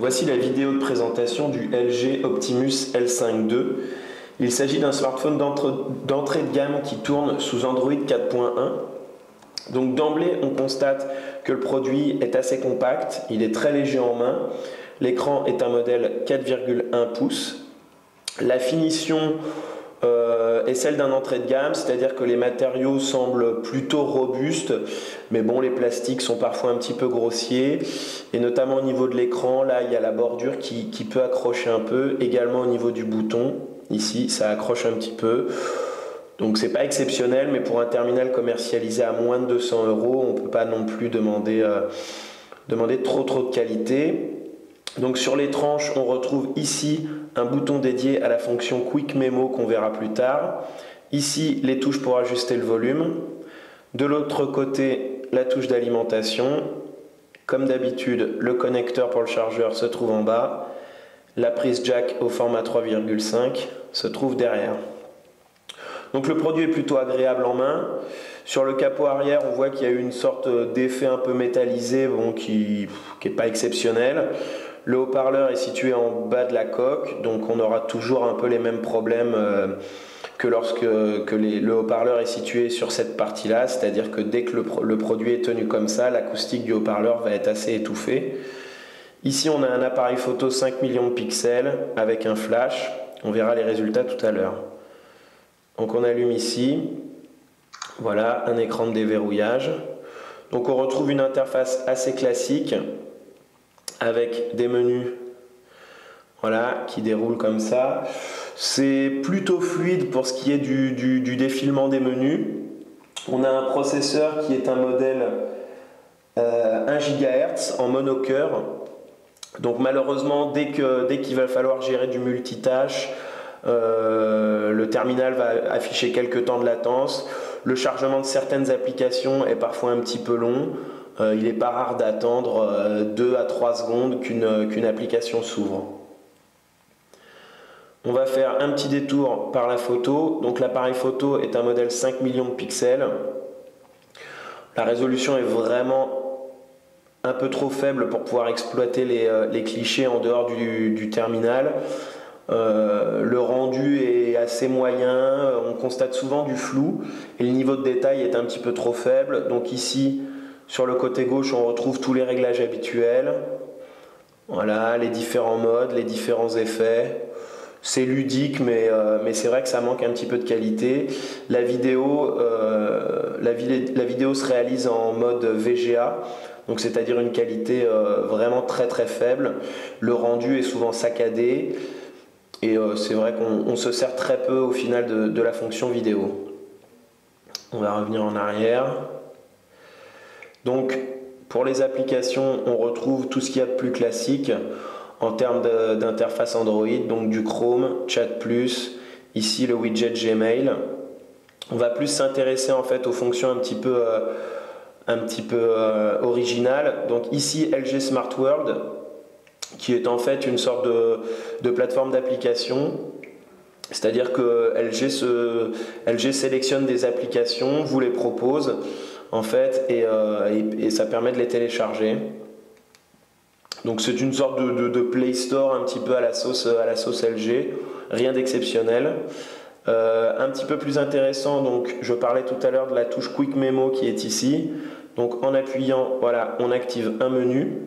Voici la vidéo de présentation du LG Optimus L5 II. Il s'agit d'un smartphone d'entrée de gamme qui tourne sous Android 4.1. Donc d'emblée, on constate que le produit est assez compact, il est très léger en main. L'écran est un modèle 4,1 pouces. La finition est celle d'un entrée de gamme, c'est-à-dire que les matériaux semblent plutôt robustes, mais bon, les plastiques sont parfois un petit peu grossiers, et notamment au niveau de l'écran, là il y a la bordure qui peut accrocher un peu, également au niveau du bouton, ici ça accroche un petit peu. Donc c'est pas exceptionnel, mais pour un terminal commercialisé à moins de 200 €, on ne peut pas non plus demander trop de qualité. Donc sur les tranches, on retrouve ici un bouton dédié à la fonction Quick Memo qu'on verra plus tard. Ici, les touches pour ajuster le volume. De l'autre côté, la touche d'alimentation. Comme d'habitude, le connecteur pour le chargeur se trouve en bas. La prise jack au format 3,5 se trouve derrière. Donc le produit est plutôt agréable en main. Sur le capot arrière, on voit qu'il y a une sorte d'effet un peu métallisé, bon, qui n'est pas exceptionnel. Le haut-parleur est situé en bas de la coque, donc on aura toujours un peu les mêmes problèmes que lorsque le haut-parleur est situé sur cette partie-là, c'est-à-dire que dès que le produit est tenu comme ça, l'acoustique du haut-parleur va être assez étouffée. Ici, on a un appareil photo 5 millions de pixels avec un flash. On verra les résultats tout à l'heure. Donc on allume ici. Voilà, un écran de déverrouillage. Donc on retrouve une interface assez classique avec des menus, voilà, qui déroulent comme ça. C'est plutôt fluide pour ce qui est du défilement des menus. On a un processeur qui est un modèle 1 GHz en monocœur. Donc malheureusement, dès qu'il va falloir gérer du multitâche, le terminal va afficher quelques temps de latence. Le chargement de certaines applications est parfois un petit peu long. Il n'est pas rare d'attendre 2 à 3 secondes qu'une application s'ouvre. On va faire un petit détour par la photo. Donc l'appareil photo est un modèle 5 millions de pixels. La résolution est vraiment un peu trop faible pour pouvoir exploiter les clichés en dehors du terminal. Le rendu est assez moyen, on constate souvent du flou et le niveau de détail est un petit peu trop faible. Donc ici, sur le côté gauche, on retrouve tous les réglages habituels. Voilà, les différents modes, les différents effets. C'est ludique, mais c'est vrai que ça manque un petit peu de qualité. La vidéo se réalise en mode VGA, donc c'est-à-dire une qualité vraiment très très faible. Le rendu est souvent saccadé. Et c'est vrai qu'on se sert très peu au final de la fonction vidéo. On va revenir en arrière. Donc pour les applications, on retrouve tout ce qu'il y a de plus classique en termes d'interface Android, donc du Chrome, Chat+, ici le widget Gmail. On va plus s'intéresser en fait aux fonctions un petit peu originales. Donc ici LG Smart World, qui est en fait une sorte de plateforme d'application, c'est-à-dire que LG sélectionne des applications, vous les propose en fait, et ça permet de les télécharger. Donc c'est une sorte de Play Store un petit peu à la sauce LG, rien d'exceptionnel. Un petit peu plus intéressant, donc je parlais tout à l'heure de la touche Quick Memo qui est ici. Donc en appuyant, voilà, on active un menu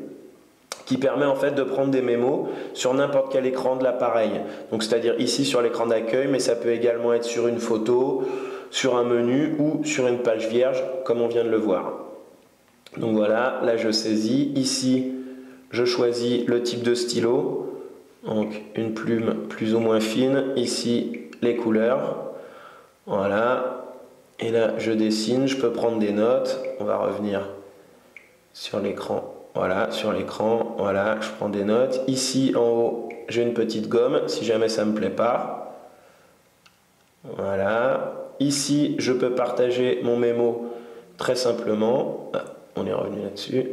qui permet en fait de prendre des mémos sur n'importe quel écran de l'appareil. Donc c'est-à-dire ici sur l'écran d'accueil, mais ça peut également être sur une photo, sur un menu ou sur une page vierge, comme on vient de le voir. Donc voilà, là je saisis. Ici, je choisis le type de stylo. Donc une plume plus ou moins fine. Ici, les couleurs. Voilà. Et là, je dessine, je peux prendre des notes. On va revenir sur l'écran. Voilà, sur l'écran, voilà, je prends des notes. Ici, en haut, j'ai une petite gomme, si jamais ça ne me plaît pas. Voilà. Ici, je peux partager mon mémo très simplement. Ah, on est revenu là-dessus.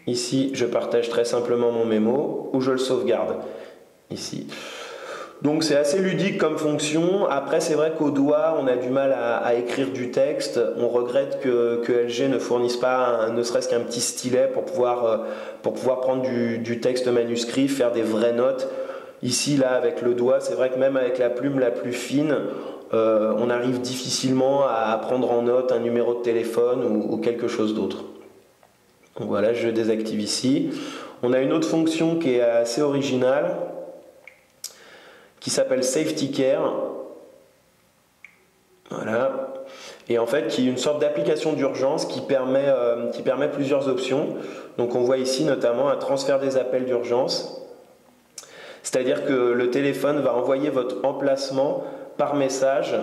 Ici, je partage très simplement mon mémo ou je le sauvegarde. Ici. Donc c'est assez ludique comme fonction. Après c'est vrai qu'au doigt on a du mal à écrire du texte. On regrette que LG ne fournisse pas ne serait-ce qu'un petit stylet pour pouvoir prendre du texte manuscrit, faire des vraies notes. Ici là avec le doigt, c'est vrai que même avec la plume la plus fine, on arrive difficilement à prendre en note un numéro de téléphone ou quelque chose d'autre. Donc voilà, je désactive ici. On a une autre fonction qui est assez originale, qui s'appelle Safety Care. Voilà. Et en fait, qui est une sorte d'application d'urgence qui permet plusieurs options. Donc on voit ici notamment un transfert des appels d'urgence. C'est-à-dire que le téléphone va envoyer votre emplacement par message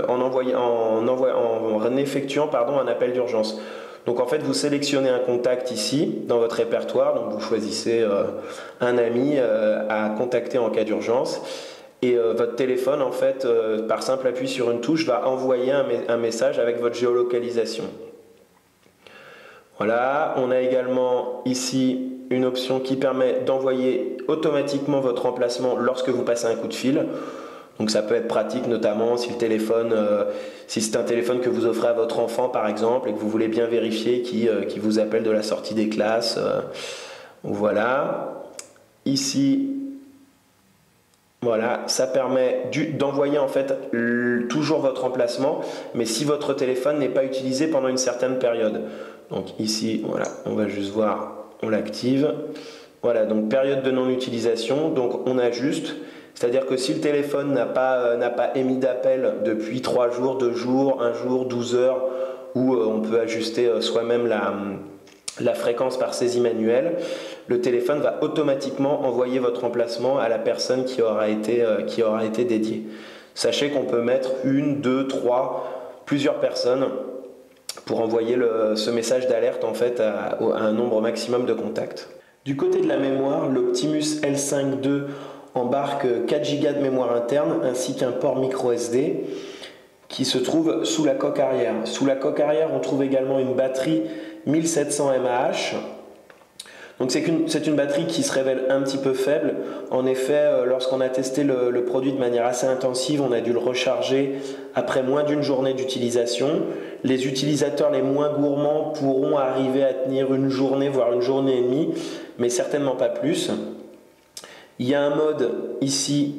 en effectuant un appel d'urgence. Donc en fait, vous sélectionnez un contact ici dans votre répertoire, donc vous choisissez un ami à contacter en cas d'urgence, et votre téléphone, en fait, par simple appui sur une touche, va envoyer un message avec votre géolocalisation. Voilà, on a également ici une option qui permet d'envoyer automatiquement votre emplacement lorsque vous passez un coup de fil. Donc ça peut être pratique notamment si c'est un téléphone que vous offrez à votre enfant par exemple et que vous voulez bien vérifier qui vous appelle de la sortie des classes. Voilà. Ici, voilà, ça permet d'envoyer en fait toujours votre emplacement, mais si votre téléphone n'est pas utilisé pendant une certaine période. Donc ici, voilà, on va juste voir, on l'active. Voilà, donc période de non-utilisation, donc on ajuste. C'est-à-dire que si le téléphone n'a pas émis d'appel depuis 3 jours, 2 jours, 1 jour, 12 heures, ou on peut ajuster soi-même la fréquence par saisie manuelle, le téléphone va automatiquement envoyer votre emplacement à la personne qui aura été dédiée. Sachez qu'on peut mettre 1, 2, 3, plusieurs personnes pour envoyer ce message d'alerte en fait à un nombre maximum de contacts. Du côté de la mémoire, l'Optimus L5 II embarque 4 Go de mémoire interne ainsi qu'un port micro SD qui se trouve sous la coque arrière. Sous la coque arrière, on trouve également une batterie 1700 mAh. Donc c'est une batterie qui se révèle un petit peu faible. En effet, lorsqu'on a testé le produit de manière assez intensive, on a dû le recharger après moins d'une journée d'utilisation. Les utilisateurs les moins gourmands pourront arriver à tenir une journée, voire une journée et demie, mais certainement pas plus. Il y a un mode ici,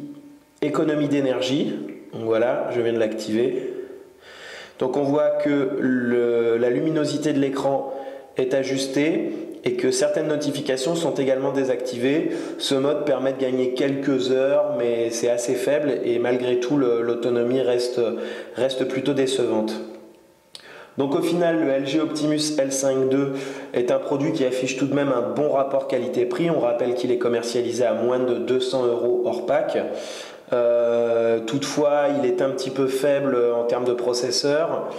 économie d'énergie. Donc voilà, je viens de l'activer. Donc on voit que la luminosité de l'écran est ajustée et que certaines notifications sont également désactivées. Ce mode permet de gagner quelques heures, mais c'est assez faible et malgré tout l'autonomie reste plutôt décevante. Donc au final, le LG Optimus L5 II est un produit qui affiche tout de même un bon rapport qualité-prix. On rappelle qu'il est commercialisé à moins de 200 € hors pack. Toutefois, il est un petit peu faible en termes de processeur.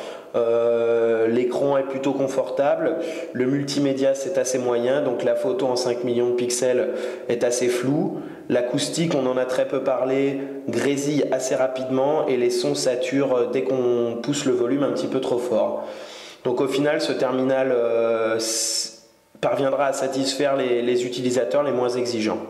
L'écran est plutôt confortable. Le multimédia, c'est assez moyen. Donc la photo en 5 millions de pixels est assez floue. L'acoustique, on en a très peu parlé, grésille assez rapidement et les sons saturent dès qu'on pousse le volume un petit peu trop fort. Donc au final, ce terminal parviendra à satisfaire les utilisateurs les moins exigeants.